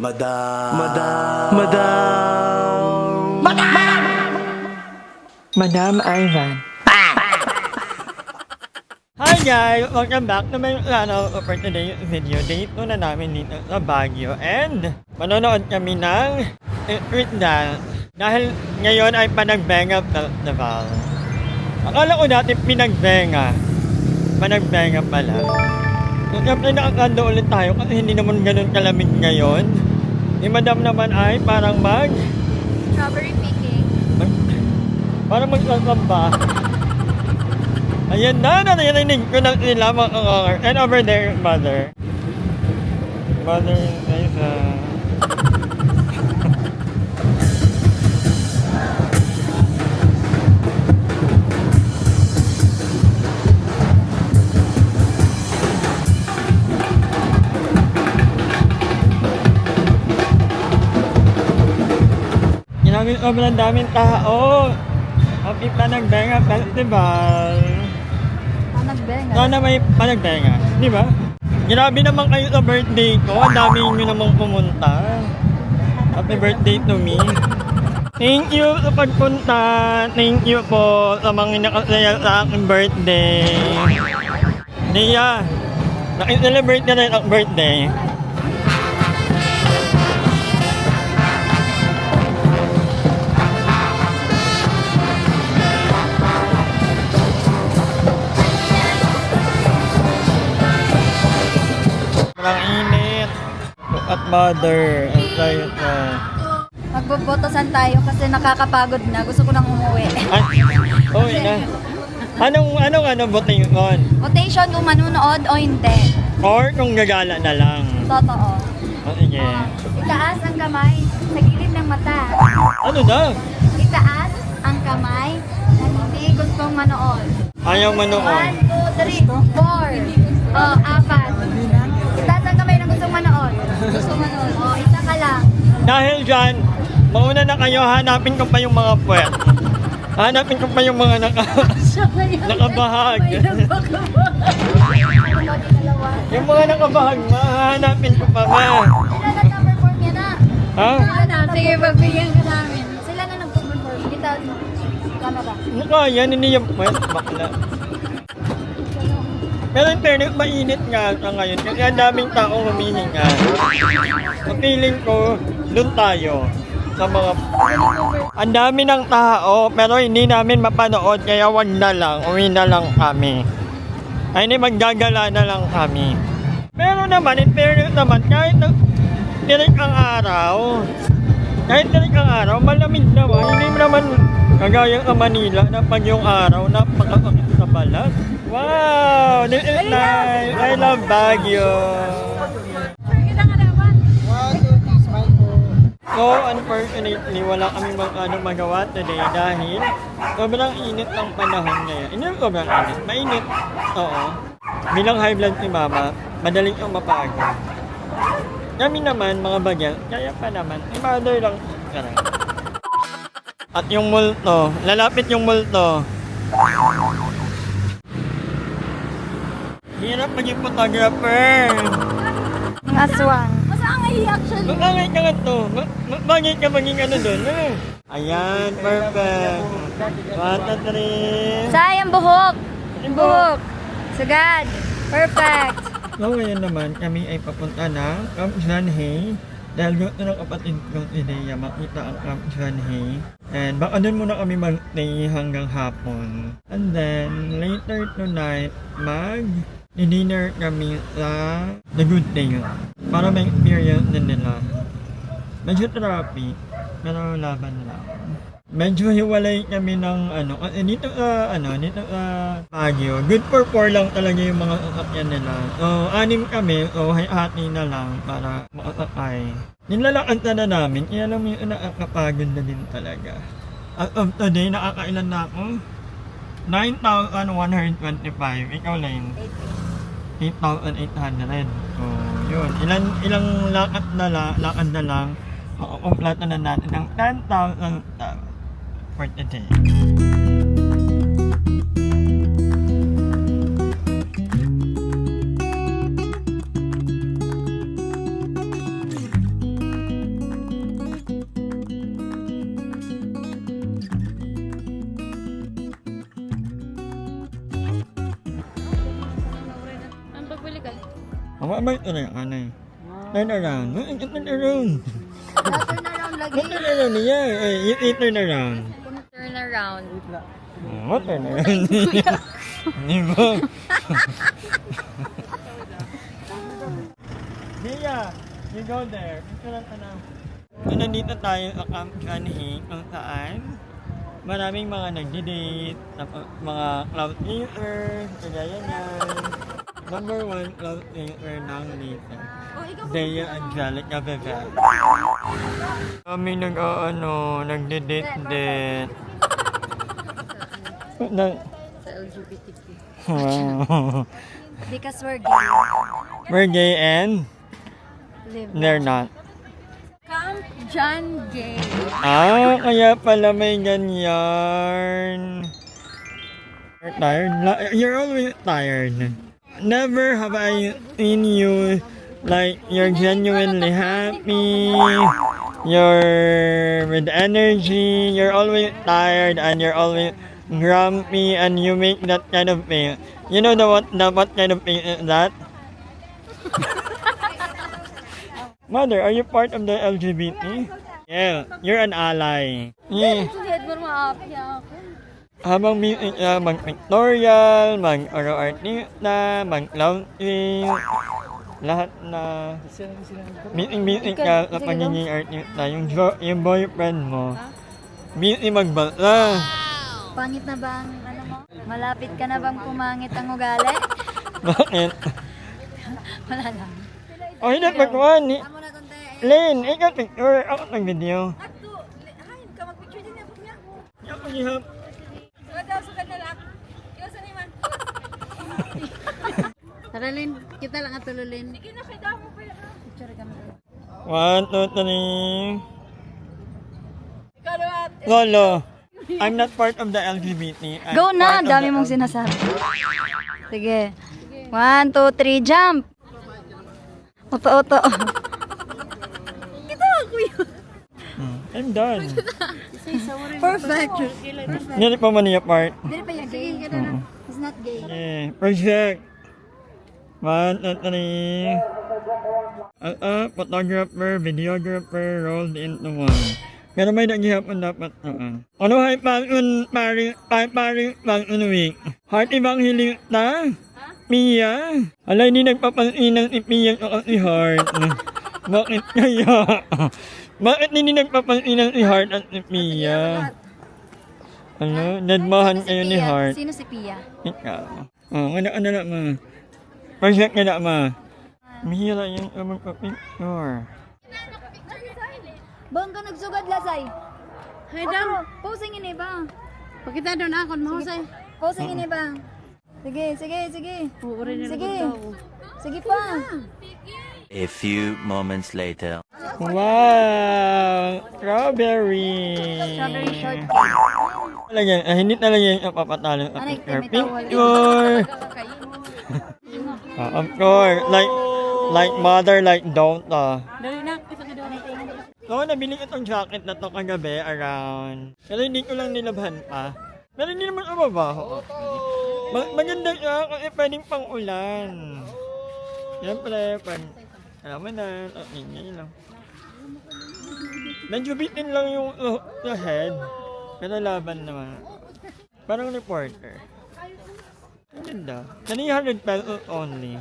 Madam. Madam Ivan. Hi guys! Welcome back to my channel for today's video. Dito na namin dito sa Baguio and manonood kami ng street dance dahil ngayon ay Panagbenga Festival. Akala ko dati Pinagbenga pala. So siyempre nakakando ulit tayo kasi hindi naman ganun kalamig ngayon. Si Madam naman ay parang Strawberry picking. parang magsasamba. Ayan na, narinig ko na sila mga kakakar. And over there, mother. Mother is ginamit sobrang daming tao. Happy Panagbenga Festival. Panagbenga. Sana may Panagbenga, di ba? Grabe naman kayo sa birthday ko. Ang dami nyo namang pumunta. Happy birthday to me. Thank you sa pagpunta. Thank you po sa mga nakasaya sa aking birthday. Nia, nakiselebrate ka rin ang birthday. Sobrang init. Look at mother. Ang tayo na. Magbobotosan tayo kasi nakakapagod na. Gusto ko nang umuwi. Ay, oh, na. Anong votation? Votation kung manunood o hindi. Or kung gagala na lang? Totoo. Oh, sige. Itaas ang kamay sa gilid ng mata. Ano na? Itaas ang kamay na hindi gustong manood. Ayaw manood. 1, 2, 3, 4. Oh, 4. Itaas ang kamay na gustong manood. Gusto manood. Oh, isa ka lang. Dahil dyan, mauna na kayo, hanapin ko pa yung mga puwet. Hanapin ko pa yung mga nakabahag. Yung mga nakabahag, hanapin ko pa ma. Sila na nag-perform yan na. Ha? Sige, pagbigyan ka namin. Sila na nag-perform. Kita mo. Camera. Mukha yan, hindi yung puwet. Bakla. Pero in fairness, mainit nga sa ngayon kasi ang daming taong humihinga. Sa feeling ko, doon tayo sa mga... Ang dami ng tao pero hindi namin mapanood kaya wag na lang, uwi na lang kami. Ay hindi, maggagala na lang kami. Pero naman, in fairness naman, kahit tirik ang araw, malamig naman. Hindi naman kagaya sa Manila na pag yung araw, napakakakit sa balat. Wow! This is nice! I love Baguio! So, unfortunately, wala kami magawa today dahil sobrang init ng panahon ngayon. Hindi sobrang init, mainit. Oo. Bilang high blood si mama, madaling ang mapagod. Kami naman, mga bagyan, kaya pa naman, si mother lang. At yung multo, lalapit yung multo. Hirap maging photographer. Ang aswang. Basta ang iyak siya. Bakit ka nga to? Bakit ka maging ano doon? Ayan, perfect. 1, 2, 3. Sayang buhok. Yung buhok. Sagad. Perfect. So, ngayon naman, kami ay papunta ng Camp Janhay. Dahil gusto ng kapatid kong ideya makita ang Camp Janhay. And baka doon muna kami mag-stay hanggang hapon. And then, later tonight, dinner kami sa The Good Day para may experience din nila. Medyo traffic, pero laban lang. Medyo hiwalay kami ng dito sa Baguio. Good for 4 lang talaga yung mga sasakyan nila. So, 6 kami, so hati na lang para makasakay. Nilalakad na namin, kaya lang yung nakakapagod na din talaga. As of today, nakakailan na ako? 9,125. Ikaw lang. 8,800. So, yun. Ilang lakad na lang. Kumpleto na natin ng 10,000 for today. Mabay ito na yung anay. Turn around. Turn around. Turn around lagi. Turn around niya. You turn around. Turn around. Turn around. Di ba? Nia, you go there. Picture ka na. Nandito tayo sa Camp John Hay kung saan maraming mga nagdi-date, mga cloud chaser, kagaya niyan. Number 1 cloud chaser ng Lisa. Dea Angelica Bebel. Kami nagdi-date-date. Sa LGBTQ. Wow. Because we're gay. We're gay and Live. they're not. Camp John Gay. Kaya pala may ganyan. You're tired? You're always tired. Never have I seen you like you're genuinely happy. You're with energy. You're always tired and you're always grumpy and you make that kind of face. You know what kind of face is that? Mother, are you part of the LGBT? Yeah, you're an ally. Yeah. Head mo maapi ako. Habang meeting ka, mag-pictorial, mag-aro-artista, mag-clowning, lahat na meeting ka sa pagiging artista, yung boyfriend mo, meeting magbala. Pangit na bang, ano mo? Malapit ka na bang pumangit ang ugali? Bakit? Wala lang. O hindi, pagkuhan ni Amo na konti. Lynn, ikaw picture, ako nag-video. Hain ka mag-picture din ako niya. Ako gihap. Wala sa kanila. Iwasan ni man. Tara Lin, kita lang at tululin. Sige na, kaya mo pa yan. Picture kami. 1, 2, 3. Lolo, I'm not part of the LGBT. I'm Go na, part of dami the mong sinasabi. Sige. 1, 2, 3, jump! Oto-oto. Ito ako yun. I'm done. Perfect. Hindi pa man niya part. Hindi pa yung gay. He's not gay. Yeah, project. 1, 2, 3. Photographer, videographer, rolled into one. Pero may naghihapon dapat noon. Ano hay pari week? Heart evangelist na? Mia? Alay, hindi nagpapansin ng ipiyang ako si Heart. Bakit kaya? Bakit hindi nagpapansin ng si Heart at si Mia? Ano? Nadmahan kayo ni Heart. Sino si Pia? Ikaw. Ano na ma? Project ka na ma. Mihira yung magpa-picture. Bang ka nagsugad lasay? Hay daw. Posing ini ba? Pakita doon ako, mahusay. Posing ini ba? Sige. Sige. Sige pa. A few moments later. Wow! Strawberry! Strawberry shortcake. Talaga, hindi talaga yung papatalo sa Anay, picture. may tawal. Picture! Of course, like mother, like daughter. Dali na, isa ka doon. So, nabili ko itong jacket na to kagabi around. Pero hindi ko lang nilabhan pa. Pero hindi naman mababaho. Maganda siya kasi pwedeng pang ulan. Siyempre, alam mo na, ngayon lang. Medyo bitin lang yung head. Pero laban naman. Parang reporter. Ang ganda. 300 pesos only.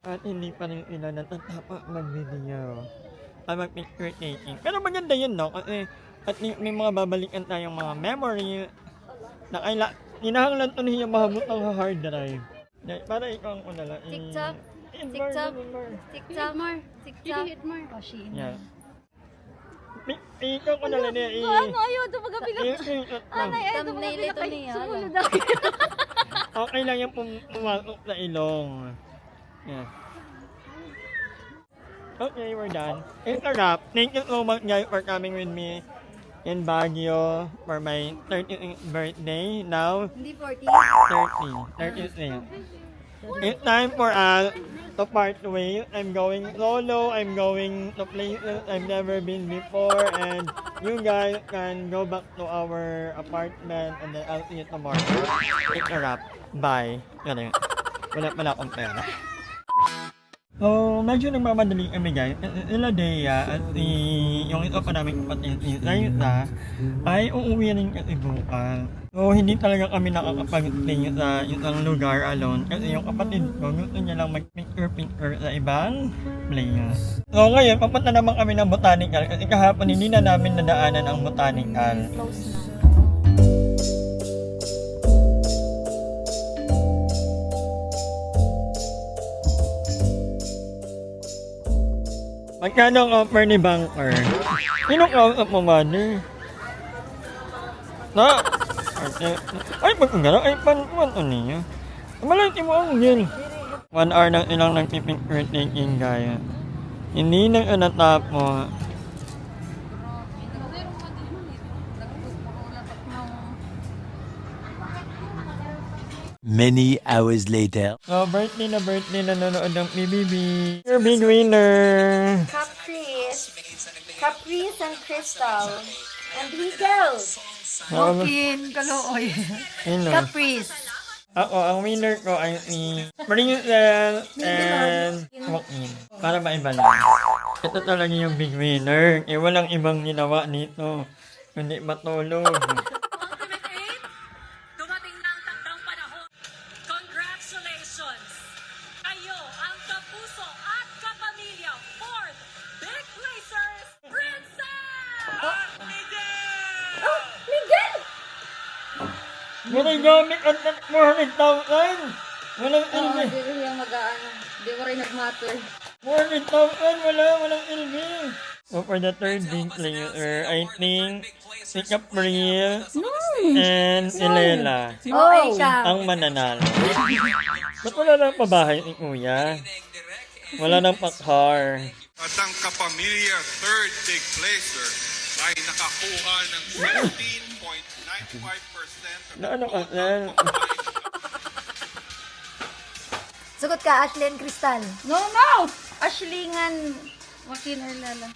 At hindi pa rin sila natatapak mag-video. Mag-picture taking. Pero maganda yun, no? Kasi at may mga babalikan tayong mga memory na inahanglan to niya mahabot ang hard drive. Para ikaw ang una lang. TikTok. TikTok. TikTok more. TikTok. Hit more. Oh, she. Yeah. Ikaw ko na lang niya. Ano ayaw ito magabigat. Thumbnail ito niya. Okay lang yung pumasok sa ilong. Yeah. Okay, we're done. It's a wrap. Thank you so much guys for coming with me in Baguio for my 30th birthday. Now, Hindi 40. 30th na. It's time for us to part ways. I'm going solo. I'm going to places I've never been before. And you guys can go back to our apartment and then I'll see you tomorrow. It's a wrap. Bye. Wala pala akong pera. Oh, medyo nagmamadali kami guys. Ila Dea at yung ito pa namin kapatid na ay uuwi rin kasi bukas. So, hindi talaga kami nakakapag-stay sa isang lugar alone kasi yung kapatid ko gusto niya lang mag-picture sa ibang place. So, ngayon, papunta naman kami ng botanical kasi kahapon hindi na namin nadaanan ang botanical. Close na. Magkano ang offer ni Banker? Sino kausap mo, mother? Na? Ay, pag gano'n, ay, pan niya? Malaki mo ang yun. 1 hour na ilang nagpipicture taking, gaya. Hindi nang anatap mo. Many hours later. So, birthday na nanonood ng PBB. You're big winner! Caprice and Crystal. And Higel. Walk-in, kalooy. Sino? Caprice. Ako, ang winner ko ay si Princess and Walk-in. Para maiba lang. Ito talaga yung big winner. Eh, walang ibang ginawa nito. Kundi matulog. Ultimate 8, dumating na ang takdang panahon. Congratulations! Kayo ang kapuso at kapamilya 4th Big Placers Princess! At Miguel! Miguel! Walang gamit at 400,000! Walang ilbi! Hindi yung mag-ano. Hindi mo rin nag-matter. 400,000! Walang ilbi! So for the third big player, I think si Capril and si Lela Okay siya. ang mananalo. Ba't wala nang pabahay ni Kuya? Wala nang pa-car. At ang kapamilya third big placer ay nakakuha ng 17.95% Na ano ka, Len? Sugot ka, Ashlyn Crystal. No! Ashlingan. Walk-in or lala.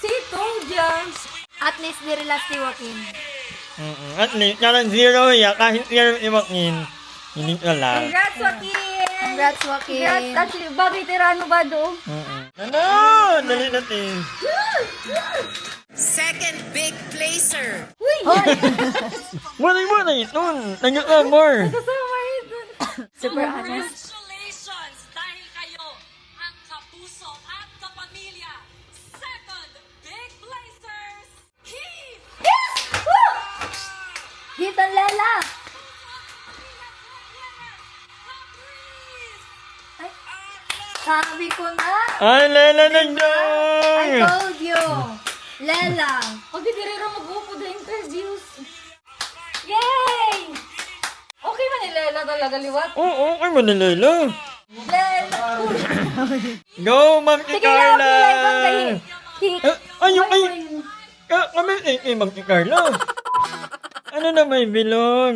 Si Toja. At least nirela si Joaquin. At least, karang zero ya, kahit zero imakin, hindi ka lang. Congrats, Joaquin! Congrats, Joaquin. Congrats, Ashley. Bagay tirano ba do? Ano? Dali natin. Second Big Placer! Wala ito. Nag-amor. Super honest. Congratulations! Dahil kayo ang kapuso at kapamilya second Big Placers Heat! Gitan Lela. Sabi ko na. Ay, Lela I nagdang! told you. Lela. Pag di rin mag-upo the interviews. Yay! Okay man ni Lela talaga liwat. Oo, kay Manilela. Lela. Go, Ma'am Sige lang, Carla! okay lang. Bang Hik. Ayun, ay! Kami, Ma'am Carla. Ano na may bilog?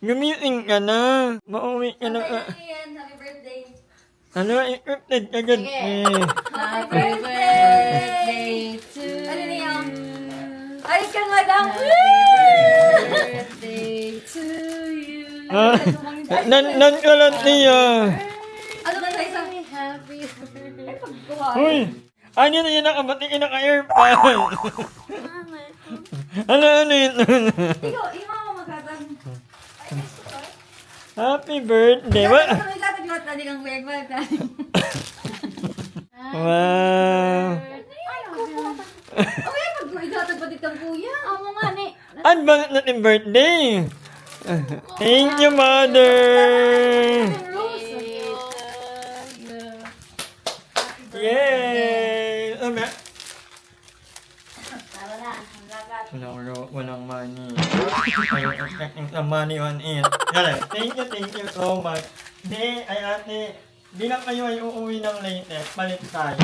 Gumising ka na. Mauwi ka na. Happy birthday. Ano, encrypted agad eh. Happy birthday to Ano niya? Ay, ka nga lang. Birthday to you. Nan ka lang niya. Ano ba sa isang? Happy birthday. Uy! Ano na yun nakabati naka-airpod? Ano yun? Ikaw, mo magkatag. Happy birthday! What? Ano ikatag liwat na di kang bag. Wow! Okay, pag-ikatag pa di kang kuya. Oo nga ni. Ano ba natin birthday? Thank you, Mother! Yay! Walang money. I'm expecting some money on it. Thank you so much. Di, ay ate, di lang kayo ay uuwi ng latest. Palit tayo.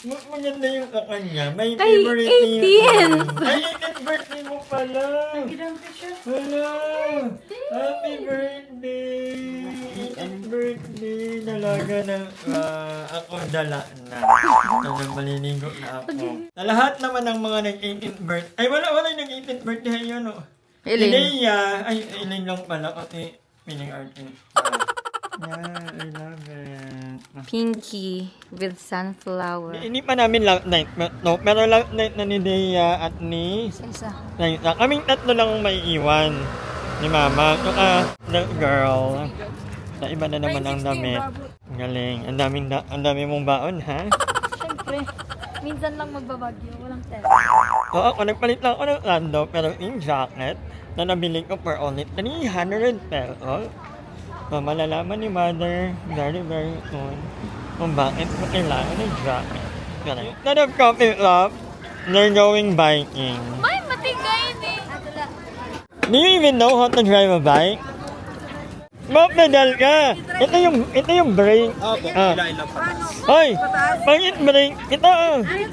Maganda yung sa kanya. May favorite niya. Ay, 18th birthday mo pala. Hello. Happy birthday. 18th birthday. Nalaga talaga na ako dala na. Maliligo na ako. Sa lahat naman ng mga nag-18th birthday. Ay, wala yung nag-18th birthday yun, no? Ilea. Ay, Elaine lang pala. Kasi meaning artist. Yeah, I love it. Pinky with sunflower. Hindi pa namin love night. No, pero love night na ni Dea at ni Isa. Laita. Kaming tatlo lang may iwan ni Mama. The girl. Sa iba na naman ang damit. Galing. Ang dami mong baon, ha? Siyempre, minsan lang magbabagyo. Walang tela. Oo, ako nagpalit lang ako ng rando, pero yung jacket na nabili ko for only 300 pesos. So, malalaman ni Mother very, very soon kung bakit ko kailangan ng jacket. Instead of coffee shop, they're going biking. May matigay din. Do you even know how to drive a bike? Mag-pedal ka! Ito yung brake. Okay, Hoy! Pangit brake! Ito! Dirik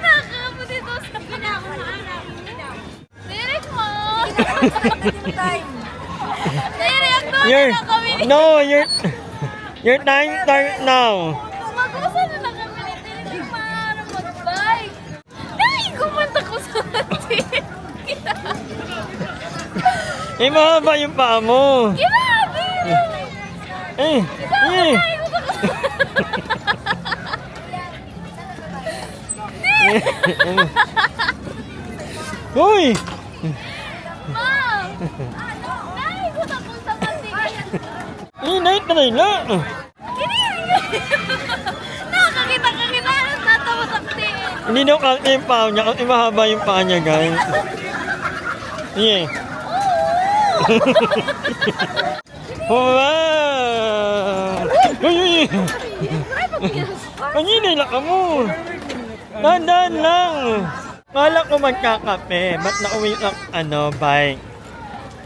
na ka mo dito sa pinakamarap. Dirik mo. Dirik mo na kami. Your time start now. Mag-usa na lang kami ni Dirik para mag-bike. Ay, kumanta ko sa natin. Mahaba yung paa mo. Grabe! Hoy! Mom! Ay, gusto ko sa natin. Night na lang. Nakakakita ka kita. Natawa sakti. Hindi daw kalta yung paa niya kasi mahaba yung paa niya, guys. Yeah. Wow! Uy! Panginay lang ka mo. Dahan-dahan lang. Kala ko magkakape. Ba't nauwi lang, bike?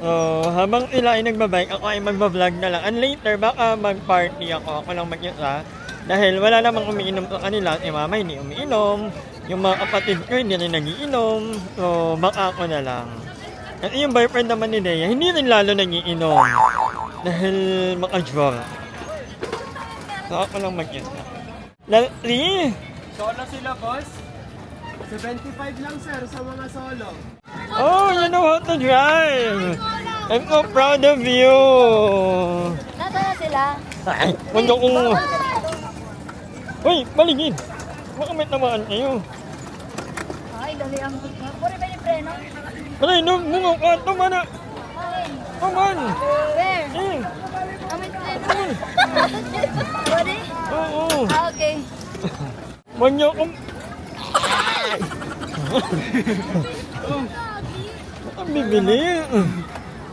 So, habang sila ay nagbabike, ako ay magbablog na lang. And later, baka mag-party ako. Ako lang mag-isa. Dahil wala namang umiinom sa kanila. Si mama hindi umiinom. Yung mga kapatid ko hindi rin nagiinom. So, baka ako na lang. At yung boyfriend naman ni Dea, hindi rin lalo nagiinom. Dahil maka-draw. So, ako lang mag-isa. Lali! Solo sila, boss. 75 lang, sir, sa mga solo. Oh, you know how to drive! I'm so proud of you! Nasa na sila? Ay, mundo kong... Uy, maligid! Baka may tamaan kayo. Ay, dali ang buka. Puri ba yung preno? Malay, bungo ka! Tama na! Ay, Come on! where? Eh, Amit preno. Pwede? oo! Okay. Huwag niyo akong... Ang bibili.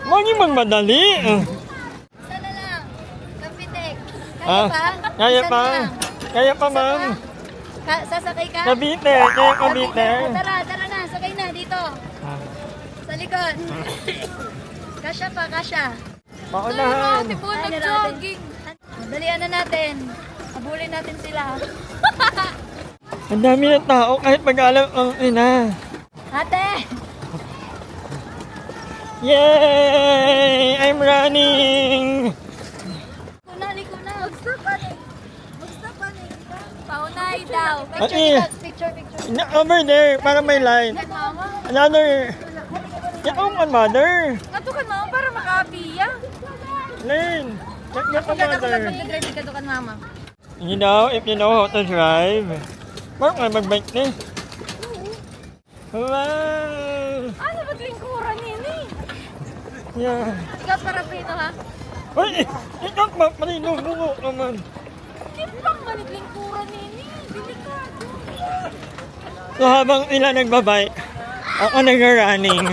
Huwag niyo magmadali. Isa na lang. Kapitek. Ah, kaya pa? Kaya pa, ma'am. Sasakay ka? Kabite, kaya kabite. Tara na. Sakay na dito. Sa likod. Kasya pa, kasya. Paunahan. Nag-jogging. Dalian na natin. Habulin natin sila. Ang dami ng tao kahit mag-alam ang ina. Ate! Yay! I'm running! Liko na. Mag-stop pa na. Paunay daw. Ate, Picture. over there, para may light. Another. Yakong on mother. Natukan mo para makapiya. Lane. Yakong on mother. Mag-drive ka tukan mama. You know, if you know how to drive. Parang nga mag-bike na. Wow! Ano ba't lingkuran nini? Yeah. Ikaw para pito ha? Uy! Ikaw pa, palino, bungo ka man. Kimpang manit lingkuran nini. Delikado. So habang sila nagbabike, ako nag-running.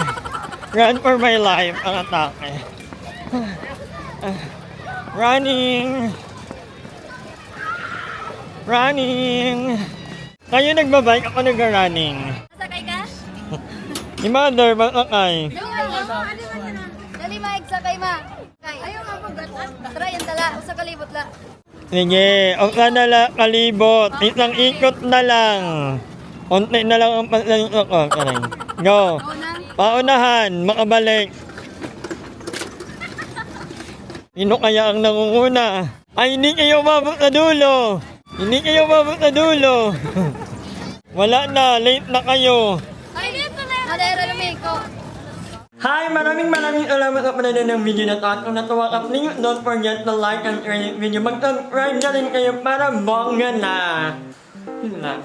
Run for my life ang atake. Running! Kayo nagbabike, ako nag-running. Sakay ka? Ni mother, bakakay. Dali maig sakay ma. Ayaw nga pag-atas. Tara yan tala. Usa kalibot la. Sige, okay na lang, kalibot. Isang ikot na lang. Unti na lang ang pasalito ko. Karay. Go. Paunahan, makabalik. Sino kaya ang nangunguna? Ay, hindi kayo umabot na dulo. Hindi kayo umabot na dulo. Wala na, late na kayo. Ay, Madera Lumico. Hi! Maraming salamat sa panonood ng video na to. At kung natuwa ka, please don't forget to like and share this video. Mag-subscribe na rin kayo para bongga na. Yun na.